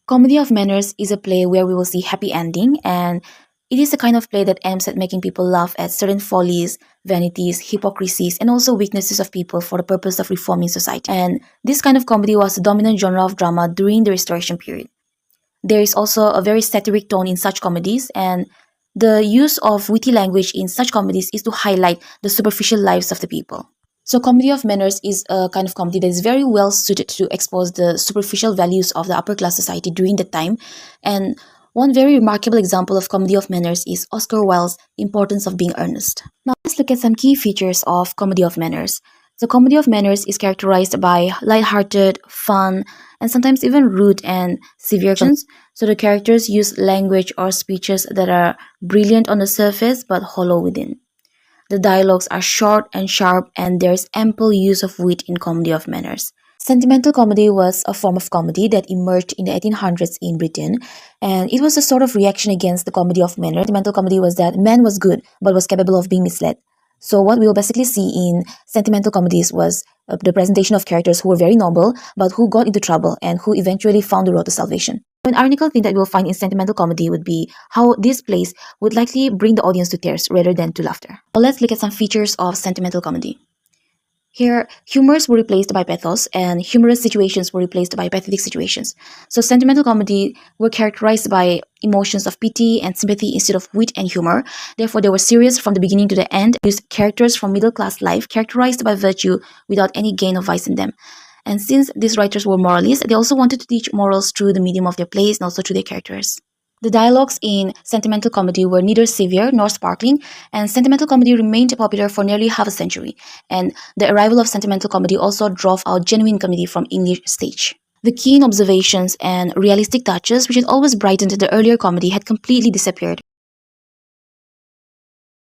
Comedy of Manners is a play where we will see happy ending, and it is the kind of play that aims at making people laugh at certain follies, vanities, hypocrisies, and also weaknesses of people for the purpose of reforming society. And this kind of comedy was the dominant genre of drama during the Restoration period. There is also a very satiric tone in such comedies, and the use of witty language in such comedies is to highlight the superficial lives of the people. So, Comedy of Manners is a kind of comedy that is very well suited to expose the superficial values of the upper class society during that time. And one very remarkable example of Comedy of Manners is Oscar Wilde's Importance of Being Earnest. Now, let's look at some key features of Comedy of Manners. So, Comedy of Manners is characterized by light-hearted, fun, and sometimes even rude and severe tones. So, the characters use language or speeches that are brilliant on the surface but hollow within. The dialogues are short and sharp, and there is ample use of wit in Comedy of Manners. Sentimental comedy was a form of comedy that emerged in the 1800s in Britain, and it was a sort of reaction against the Comedy of Manners. Sentimental comedy was that man was good but was capable of being misled. So what we will basically see in sentimental comedies was the presentation of characters who were very noble but who got into trouble and who eventually found the road to salvation. An ironical thing that we'll find in sentimental comedy would be how these plays would likely bring the audience to tears rather than to laughter. Well, let's look at some features of sentimental comedy. Here, humors were replaced by pathos, and humorous situations were replaced by pathetic situations. So, sentimental comedy were characterized by emotions of pity and sympathy instead of wit and humor. Therefore, they were serious from the beginning to the end, used characters from middle class life characterized by virtue without any gain of vice in them. And since these writers were moralists, they also wanted to teach morals through the medium of their plays and also through their characters. The dialogues in sentimental comedy were neither severe nor sparkling, and sentimental comedy remained popular for nearly half a century. And the arrival of sentimental comedy also drove out genuine comedy from English stage. The keen observations and realistic touches, which had always brightened the earlier comedy, had completely disappeared.